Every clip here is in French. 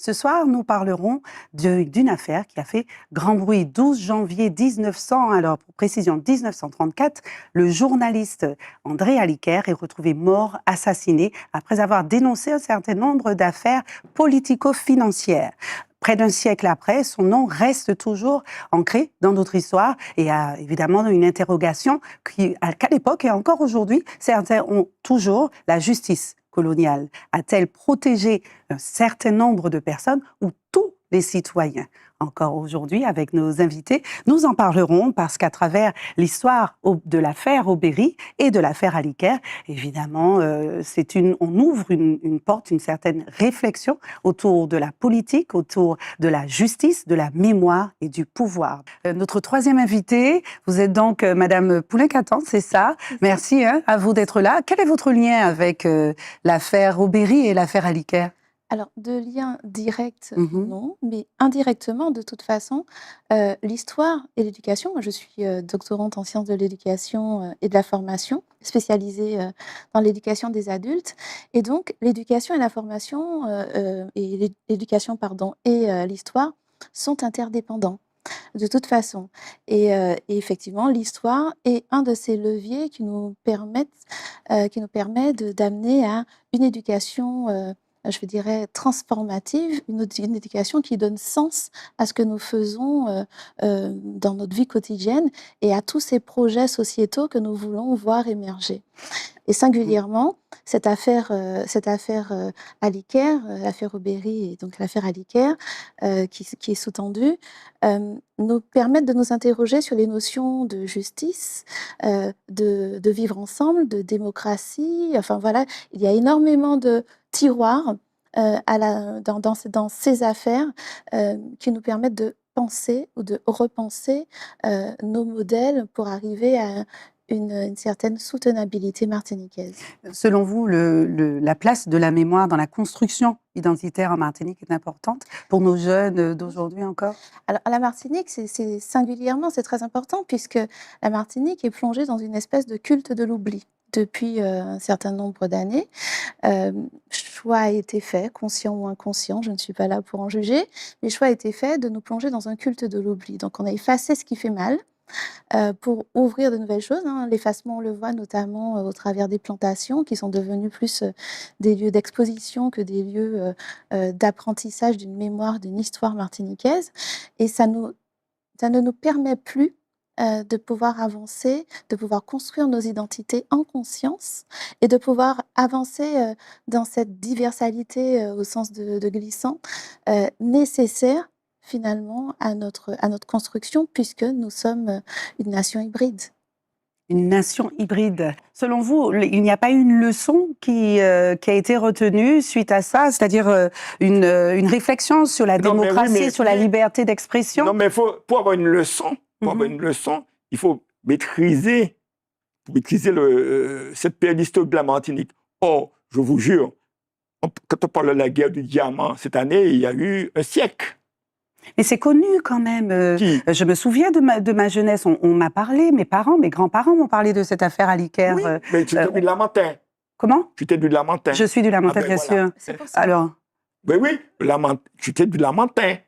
Ce soir, nous parlerons d'une affaire qui a fait grand bruit. 12 janvier 1900, alors pour précision 1934, le journaliste André Aliker est retrouvé mort, assassiné, après avoir dénoncé un certain nombre d'affaires politico-financières. Près d'un siècle après, son nom reste toujours ancré dans notre histoire et il y a évidemment une interrogation qu'à l'époque et encore aujourd'hui, certains ont toujours: la justice coloniale a-t-elle protégé un certain nombre de personnes ou tous les citoyens? Encore aujourd'hui, avec nos invités, nous en parlerons parce qu'à travers l'histoire de l'affaire Aubéry et de l'affaire Aliker, évidemment, on ouvre une porte, une certaine réflexion autour de la politique, autour de la justice, de la mémoire et du pouvoir. Notre troisième invitée, vous êtes donc Madame Poulenc-Cattan, c'est ça? Merci à vous d'être là. Quel est votre lien avec l'affaire Aubéry et l'affaire Aliker? Alors, de lien direct, non, mais indirectement, de toute façon, l'histoire et l'éducation, moi je suis doctorante en sciences de l'éducation et de la formation, spécialisée dans l'éducation des adultes. Et donc, l'éducation et la formation, l'éducation, pardon, et l'histoire sont interdépendants, de toute façon. Et effectivement, l'histoire est un de ces leviers qui nous permet d'amener à une éducation je dirais, transformative, une éducation qui donne sens à ce que nous faisons dans notre vie quotidienne et à tous ces projets sociétaux que nous voulons voir émerger. Et singulièrement, cette affaire Aliker, l'affaire Aubéry et donc l'affaire Aliker, qui est sous-tendue, nous permettent de nous interroger sur les notions de justice, de vivre ensemble, de démocratie. Enfin voilà, il y a énormément de tiroirs dans ces affaires qui nous permettent de penser ou de repenser nos modèles pour arriver à une certaine soutenabilité martiniquaise. Selon vous, la place de la mémoire dans la construction identitaire en Martinique est importante pour nos jeunes d'aujourd'hui encore? Alors, à la Martinique, c'est très important puisque la Martinique est plongée dans une espèce de culte de l'oubli depuis un certain nombre d'années. Choix a été fait, conscient ou inconscient, je ne suis pas là pour en juger, mais choix a été fait de nous plonger dans un culte de l'oubli. Donc on a effacé ce qui fait mal pour ouvrir de nouvelles choses. L'effacement, on le voit notamment au travers des plantations qui sont devenues plus des lieux d'exposition que des lieux d'apprentissage d'une mémoire, d'une histoire martiniquaise. Et ça ne nous permet plus de pouvoir avancer, de pouvoir construire nos identités en conscience et de pouvoir avancer dans cette diversalité au sens de glissant nécessaire finalement à notre construction puisque nous sommes une nation hybride. Une nation hybride. Selon vous, il n'y a pas eu une leçon qui a été retenue suite à ça, c'est-à-dire une réflexion sur la démocratie, sur la liberté d'expression? Non, mais pour avoir une leçon, il faut maîtriser cette période historique de la Martinique. Or, je vous jure, quand on parle de la guerre du diamant cette année, il y a eu un siècle. Mais c'est connu quand même. Je me souviens de ma jeunesse, on m'a parlé, mes grands-parents m'ont parlé de cette affaire Aliker. Oui, mais tu étais du Lamentin. Comment? Tu étais du Lamentin. Je suis du Lamentin, bien sûr. C'est pour ça. Alors? Oui, tu étais du Lamentin.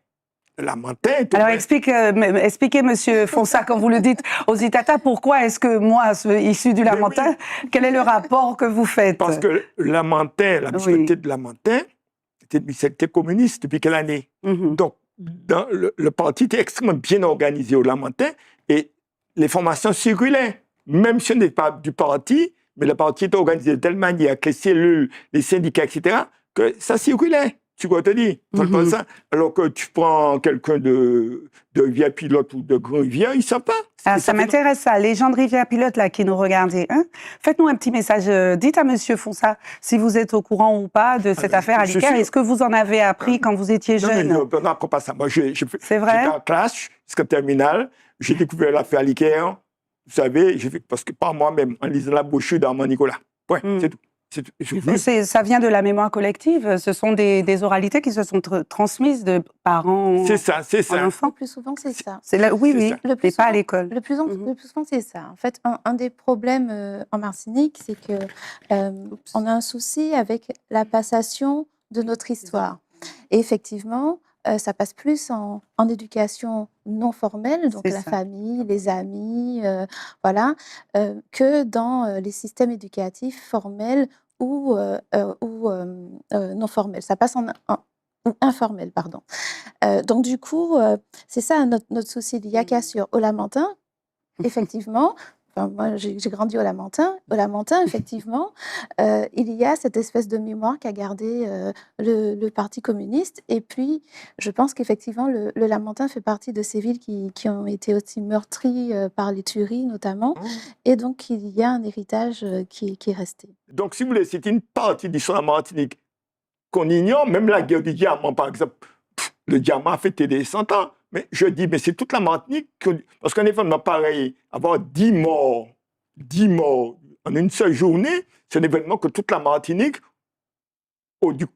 Alors expliquez, monsieur Fonsa, quand vous le dites aux Itata, pourquoi est-ce que moi, issu du Lamentin, quel est le rapport que vous faites? Parce que Lamentin, la municipalité de Lamentin, était une municipalité communiste depuis quelle année? Donc, le parti était extrêmement bien organisé au Lamentin et les formations circulaient. Même si ce n'est pas du parti, mais le parti était organisé de telle manière que les cellules, les syndicats, etc., que ça circulait. Tu vois, te dire, ça. Alors que tu prends quelqu'un de Rivière-Pilote ou de Grand-Rivière, ils ne savent pas. Ça m'intéresse ça, les gens de Rivière-Pilote là qui nous regardent. Faites-nous un petit message. Dites à monsieur Fonsa si vous êtes au courant ou pas de cette affaire Aliker. Est-ce que vous en avez appris quand vous étiez jeune? Non, on n'apprend pas ça. Moi, c'est vrai? J'étais en classe jusqu'à terminale. J'ai découvert l'affaire Aliker. Vous savez, parce que par moi-même, en lisant la brochure d'Armand Nicolas. Ouais, c'est tout. Ça vient de la mémoire collective. Ce sont des oralités qui se sont transmises de parents à enfants. Le plus souvent, c'est ça. Oui, mais pas à l'école. Le plus souvent, c'est ça. En fait, un des problèmes en Martinique, c'est que on a un souci avec la passation de notre histoire. Et effectivement, ça passe plus en éducation non formelle, donc la famille, les amis, voilà, que dans les systèmes éducatifs formels ou non formels. Ça passe ou informel, pardon. Donc du coup, c'est ça notre souci. Il y a qu'à sur au Lamentin, effectivement. Enfin, moi, j'ai grandi au Lamentin. Au Lamentin, effectivement, il y a cette espèce de mémoire qu'a gardé le Parti communiste. Et puis, je pense qu'effectivement, le Lamentin fait partie de ces villes qui ont été aussi meurtries par les tueries, notamment. Et donc, il y a un héritage qui est resté. Donc, si vous voulez, c'est une partie de l'histoire de la Martinique qu'on ignore. Même la guerre du diamant, par exemple. Le diamant a fêté des 100 ans. Mais je dis, mais c'est toute la Martinique. Parce qu'un événement pareil, avoir 10 morts en une seule journée, c'est un événement que toute la Martinique a dû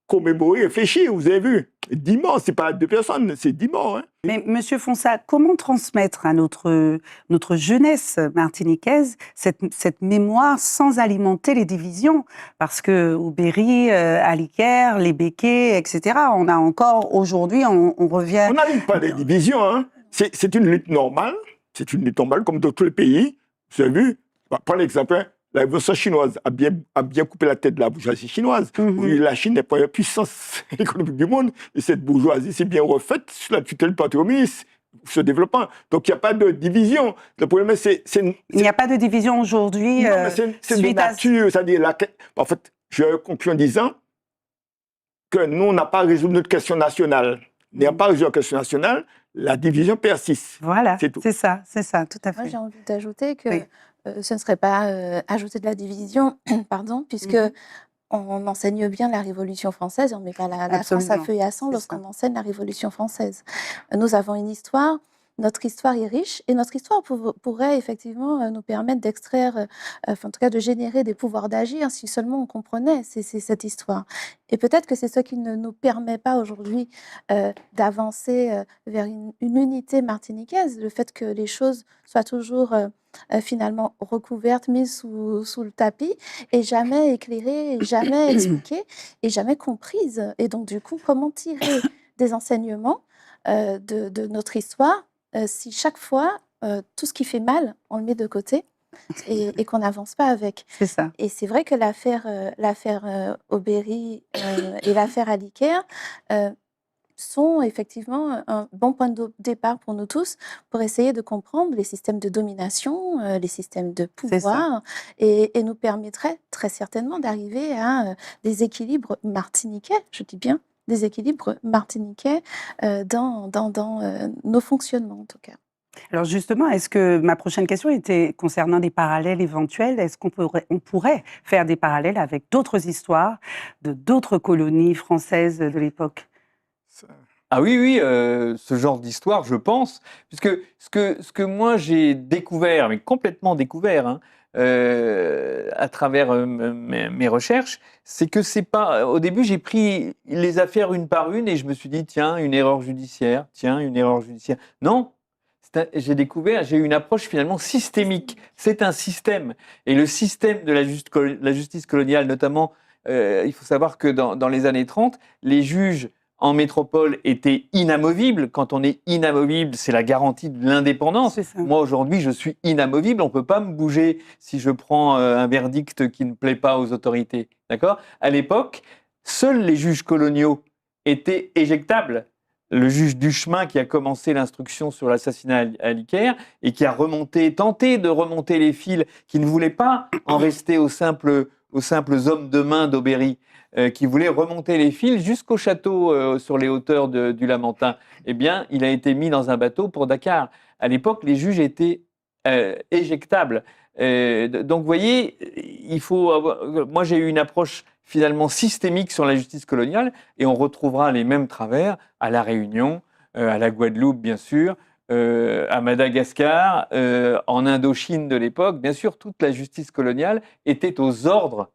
commémorer, réfléchir. Vous avez vu, 10 morts, c'est pas 2 personnes, c'est 10 morts. Hein. Mais Monsieur Fonsa, comment transmettre à notre jeunesse martiniquaise cette mémoire sans alimenter les divisions? Parce que au Berry, à l'Icaire, les Béquets, etc., on a encore aujourd'hui, on revient... On n'allume pas les divisions. Hein. C'est une lutte normale. C'est une lutte normale comme dans tous les pays. Vous avez vu, par l'exemple, la révolution chinoise a bien coupé la tête de la bourgeoisie chinoise. Oui, la Chine n'est pas la puissance économique du monde. Et cette bourgeoisie s'est bien refaite sous la tutelle du Parti communiste, se développant. Donc, il n'y a pas de division. Le problème, il n'y a pas de division aujourd'hui. Non, mais c'est de nature. C'est-à-dire, en fait, je conclue en disant que nous, on n'a pas résolu notre question nationale. N'ayant pas résolu la question nationale, la division persiste. Voilà, c'est ça, tout à fait. Moi, j'ai envie d'ajouter que ce ne serait pas ajouter de la division, pardon, puisque on enseigne bien la Révolution française, on ne met pas la France à feu et à sang lorsqu'on enseigne la Révolution française. Nous avons une histoire, notre histoire est riche, et notre histoire pourrait effectivement nous permettre d'extraire, en tout cas de générer des pouvoirs d'agir, si seulement on comprenait cette histoire. Et peut-être que c'est ce qui ne nous permet pas aujourd'hui d'avancer vers une unité martiniquaise, le fait que les choses soient toujours finalement recouvertes, mises sous le tapis, et jamais éclairées, et jamais expliquées, et jamais comprises. Et donc du coup, comment tirer des enseignements de notre histoire si chaque fois, tout ce qui fait mal, on le met de côté et qu'on n'avance pas avec. C'est ça. Et c'est vrai que l'affaire Aubéry et l'affaire Aliker sont effectivement un bon point de départ pour nous tous pour essayer de comprendre les systèmes de domination, les systèmes de pouvoir, et nous permettrait très certainement d'arriver à des équilibres martiniquais, je dis bien, des équilibres martiniquais dans nos fonctionnements en tout cas. Alors justement, est-ce que ma prochaine question était concernant des parallèles éventuels? Est-ce qu'on pourrait faire des parallèles avec d'autres histoires de d'autres colonies françaises de l'époque? Ah oui, ce genre d'histoire, je pense, puisque ce que moi j'ai découvert, mais complètement découvert, hein, à travers mes recherches, c'est que c'est pas. Au début, j'ai pris les affaires une par une et je me suis dit tiens, une erreur judiciaire, Non, j'ai eu une approche finalement systémique. C'est un système, et le système de la justice coloniale, notamment, il faut savoir que dans les années 30, les juges en métropole étaient inamovibles. Quand on est inamovible, c'est la garantie de l'indépendance. Moi, aujourd'hui, je suis inamovible. On ne peut pas me bouger si je prends un verdict qui ne plaît pas aux autorités. D'accord ? À l'époque, seuls les juges coloniaux étaient éjectables. Le juge Duchemin, qui a commencé l'instruction sur l'assassinat à l'Icaire et qui a tenté de remonter les fils, qui ne voulait pas en rester aux simples hommes de main d'Aubéry, qui voulait remonter les fils jusqu'au château sur les hauteurs du Lamentin, eh bien, il a été mis dans un bateau pour Dakar. À l'époque, les juges étaient éjectables. Donc, vous voyez, moi, j'ai eu une approche finalement systémique sur la justice coloniale, et on retrouvera les mêmes travers à La Réunion, à la Guadeloupe, bien sûr, à Madagascar, en Indochine de l'époque. Bien sûr, toute la justice coloniale était aux ordres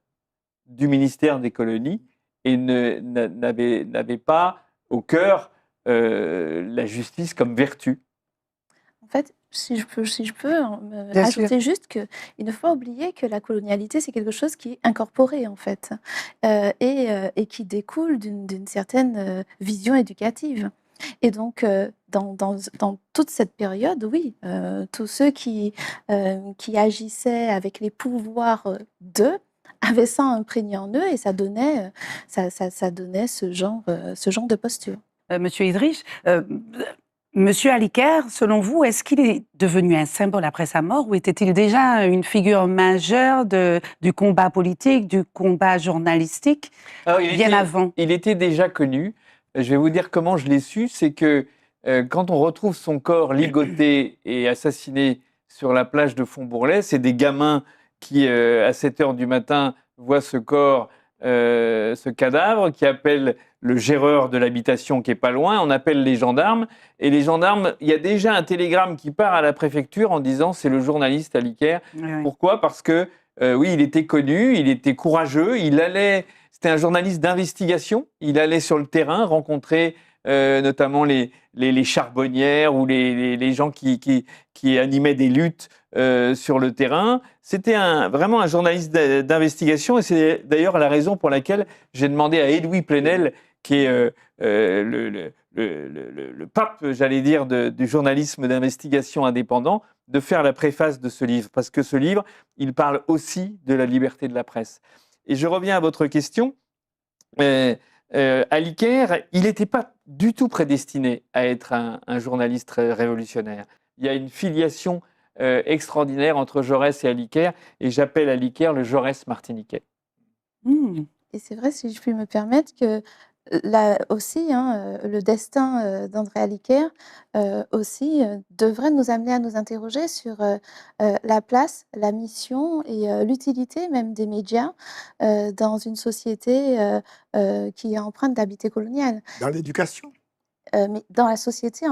du ministère des colonies et n'avait pas au cœur la justice comme vertu. En fait, si je peux ajouter juste qu'il ne faut pas oublier que la colonialité, c'est quelque chose qui est incorporé, en fait, et qui découle d'une certaine vision éducative. Et donc, dans toute cette période, oui, tous ceux qui agissaient avec les pouvoirs d'eux avaient ça imprégné en eux et ça donnait ce genre de posture. Monsieur Idriss, Monsieur Aliker, selon vous, est-ce qu'il est devenu un symbole après sa mort ou était-il déjà une figure majeure du combat politique, du combat journalistique, bien avant? Il était déjà connu. Je vais vous dire comment je l'ai su. C'est que quand on retrouve son corps ligoté et assassiné sur la plage de Font-Bourlet, c'est des gamins qui, à 7 heures du matin, voient ce corps, ce cadavre, qui appellent le géreur de l'habitation qui est pas loin, on appelle les gendarmes, et les gendarmes, il y a déjà un télégramme qui part à la préfecture en disant c'est le journaliste Aliker. Oui. Pourquoi ? Parce que, oui, il était connu, il était courageux, c'était un journaliste d'investigation, il allait sur le terrain rencontrer notamment les charbonnières ou les gens qui animaient des luttes sur le terrain. C'était vraiment un journaliste d'investigation et c'est d'ailleurs la raison pour laquelle j'ai demandé à Edoui Plenel, qui est le pape, j'allais dire, du journalisme d'investigation indépendant, de faire la préface de ce livre. Parce que ce livre, il parle aussi de la liberté de la presse. Et je reviens à votre question. Aliker, il n'était pas du tout prédestiné à être un journaliste révolutionnaire. Il y a une filiation extraordinaire entre Jaurès et Aliker, et j'appelle Aliker le Jaurès martiniquais. Et c'est vrai, si je puis me permettre, que là aussi, le destin d'André Aliker aussi devrait nous amener à nous interroger sur la place, la mission et l'utilité même des médias dans une société qui est empreinte d'habité colonial. Dans l'éducation ? Mais dans la société,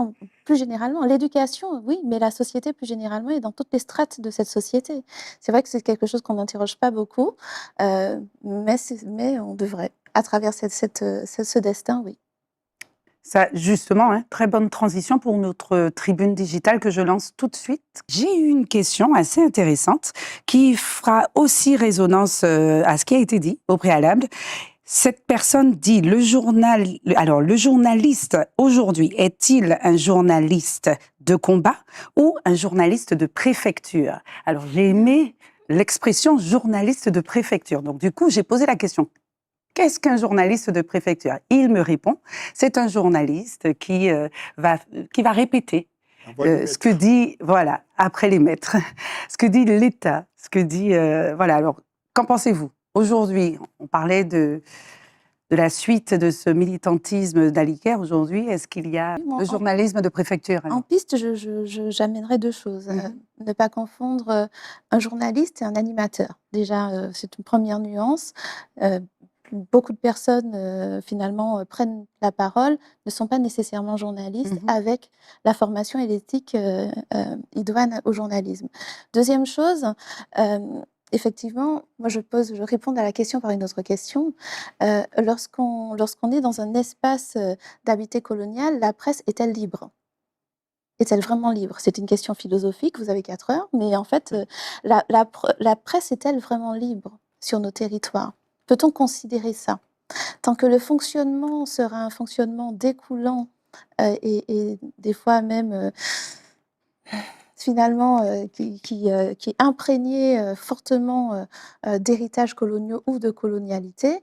plus généralement, l'éducation, oui, mais la société plus généralement et dans toutes les strates de cette société. C'est vrai que c'est quelque chose qu'on n'interroge pas beaucoup, mais on devrait, à travers ce destin, oui. Ça, justement, très bonne transition pour notre tribune digitale que je lance tout de suite. J'ai eu une question assez intéressante qui fera aussi résonance à ce qui a été dit au préalable. Cette personne dit, le journaliste aujourd'hui, est-il un journaliste de combat ou un journaliste de préfecture? Alors, j'ai aimé l'expression journaliste de préfecture. Donc, du coup, j'ai posé la question, qu'est-ce qu'un journaliste de préfecture? Il me répond, c'est un journaliste qui va répéter ce que dit, voilà, après les maîtres, ce que dit l'État, ce que dit, voilà. Alors, qu'en pensez-vous? Aujourd'hui, on parlait de la suite de ce militantisme d'Aliker. Aujourd'hui, est-ce qu'il y a le journalisme de préfecture? En piste, j'amènerais deux choses. Ne pas confondre un journaliste et un animateur. Déjà, c'est une première nuance. Beaucoup de personnes, finalement, prennent la parole, ne sont pas nécessairement journalistes, avec la formation et l'éthique idoine au journalisme. Deuxième chose, effectivement, moi je réponds à la question par une autre question. Lorsqu'on est dans un espace d'habité colonial, la presse est-elle libre? Est-elle vraiment libre? C'est une question philosophique, vous avez 4 heures, mais en fait, la presse est-elle vraiment libre sur nos territoires? Peut-on considérer ça? Tant que le fonctionnement sera un fonctionnement découlant et des fois même finalement qui est imprégné fortement d'héritages coloniaux ou de colonialité,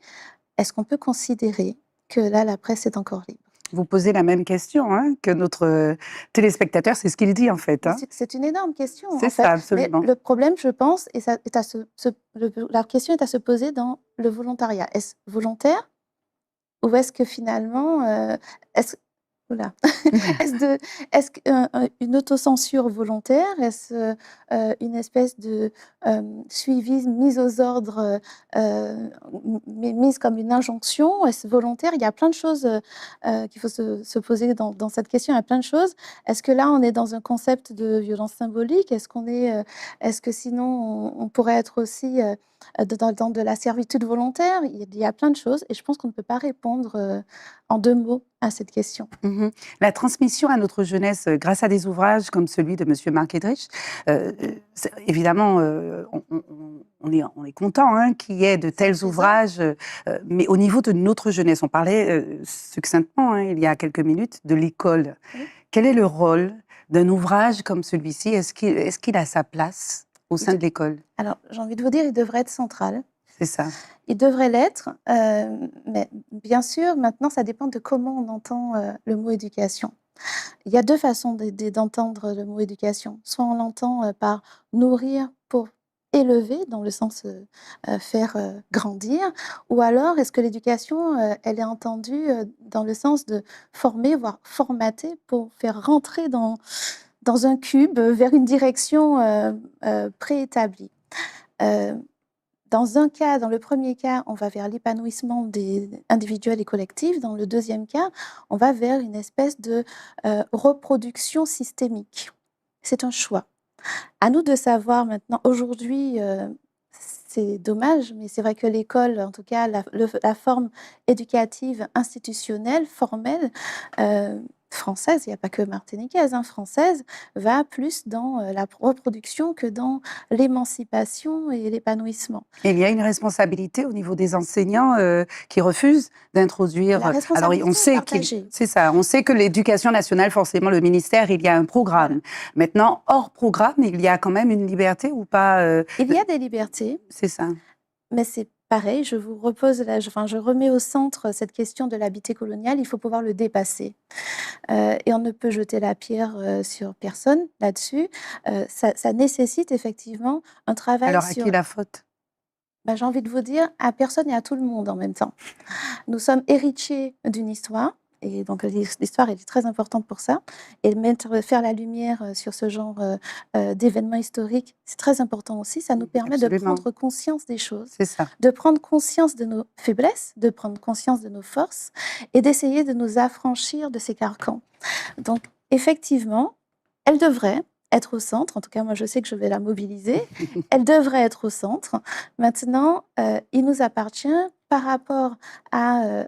est-ce qu'on peut considérer que là, la presse est encore libre? Vous posez la même question que notre téléspectateur, c'est ce qu'il dit en fait. C'est une énorme question. C'est ça, absolument. Mais le problème, je pense, la question est à se poser dans le volontariat. Est-ce volontaire ou est-ce que finalement, est-ce une autocensure volontaire? Est-ce une espèce de suivisme, mise aux ordres, mise comme une injonction? Est-ce volontaire? Il y a plein de choses qu'il faut se poser dans cette question. Il y a plein de choses. Est-ce que là, on est dans un concept de violence symbolique? Est-ce que sinon, on pourrait être aussi dans de la servitude volontaire? Il y a plein de choses et je pense qu'on ne peut pas répondre en 2 mots à cette question. La transmission à notre jeunesse grâce à des ouvrages comme celui de Monsieur Marc Edrich, évidemment, on est content hein, qu'il y ait de tels ouvrages, mais au niveau de notre jeunesse, on parlait succinctement hein, il y a quelques minutes de l'école. Oui. Quel est le rôle d'un ouvrage comme celui-ci? Est-ce qu'il a sa place au sein de l'école? Alors, j'ai envie de vous dire, il devrait être central. C'est ça. Il devrait l'être, mais bien sûr, maintenant, ça dépend de comment on entend le mot éducation. Il y a deux façons d'entendre le mot éducation. Soit on l'entend par nourrir pour élever, dans le sens faire grandir, ou alors est-ce que l'éducation, elle est entendue dans le sens de former, voire formater pour faire rentrer dans un cube vers une direction préétablie. Dans le premier cas, on va vers l'épanouissement des individuels et collectifs. Dans le deuxième cas, on va vers une espèce de reproduction systémique. C'est un choix. À nous de savoir maintenant, aujourd'hui, c'est dommage, mais c'est vrai que l'école, en tout cas la forme éducative institutionnelle, formelle, française, il n'y a pas que martiniquaise, hein, française, va plus dans la reproduction que dans l'émancipation et l'épanouissement. Il y a une responsabilité au niveau des enseignants qui refusent d'introduire. La responsabilité on sait c'est ça. On sait que l'éducation nationale, forcément, le ministère, il y a un programme. Maintenant, hors programme, il y a quand même une liberté ou pas Il y a des libertés. C'est ça. Mais c'est pareil, je remets au centre cette question de l'habité colonial, il faut pouvoir le dépasser. Et on ne peut jeter la pierre sur personne là-dessus. Ça nécessite effectivement un travail Alors, à qui la faute? J'ai envie de vous dire, à personne et à tout le monde en même temps. Nous sommes héritiers d'une histoire. Et donc, l'histoire est très importante pour ça. Et faire la lumière sur ce genre d'événements historiques, c'est très important aussi. Ça nous permet de prendre conscience des choses, de prendre conscience de nos faiblesses, de prendre conscience de nos forces et d'essayer de nous affranchir de ces carcans. Donc, effectivement, elle devrait être au centre. En tout cas, moi, je sais que je vais la mobiliser. Elle devrait être au centre. Maintenant, il nous appartient par rapport à...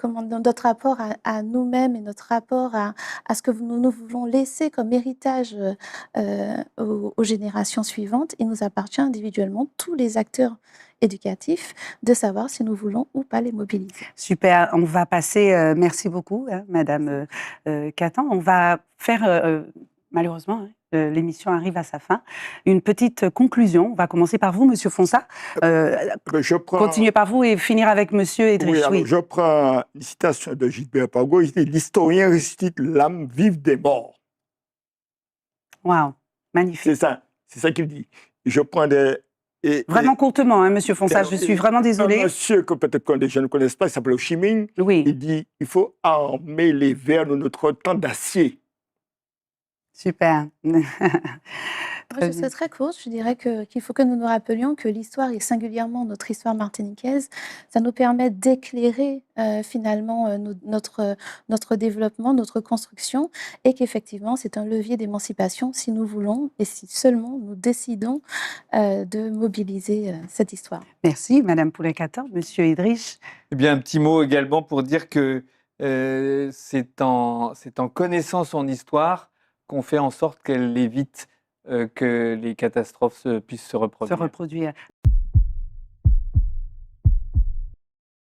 notre rapport à nous-mêmes et notre rapport à ce que nous voulons laisser comme héritage aux générations suivantes, il nous appartient individuellement, tous les acteurs éducatifs, de savoir si nous voulons ou pas les mobiliser. Super, on va passer, merci beaucoup, hein, Madame Catan, on va faire, malheureusement, l'émission arrive à sa fin. Une petite conclusion. On va commencer par vous, Monsieur Fonsa. Continuez par vous et finir avec Monsieur Edrich. Oui, je prends une citation de Gilbert Pargo. Il dit « L'historien ressuscite l'âme vive des morts ». Waouh, magnifique. C'est ça qu'il dit. Je prends vraiment courtement, hein, Monsieur Fonsa, je suis vraiment désolée. Un monsieur que peut-être que les gens ne connaissent pas, il s'appelle Ho Chi Minh. Oui. Il dit « Il faut armer les vers de notre temps d'acier ». Super. Moi, je serais très courte. Je dirais qu'il faut que nous nous rappelions que l'histoire, et singulièrement notre histoire martiniquaise, ça nous permet d'éclairer finalement notre développement, notre construction, et qu'effectivement, c'est un levier d'émancipation si nous voulons et si seulement nous décidons de mobiliser cette histoire. Merci, Madame Poulet-Cator. Monsieur Edrich. Eh bien, un petit mot également pour dire que c'est en connaissant son histoire qu'on fait en sorte qu'elle évite que les catastrophes puissent se reproduire.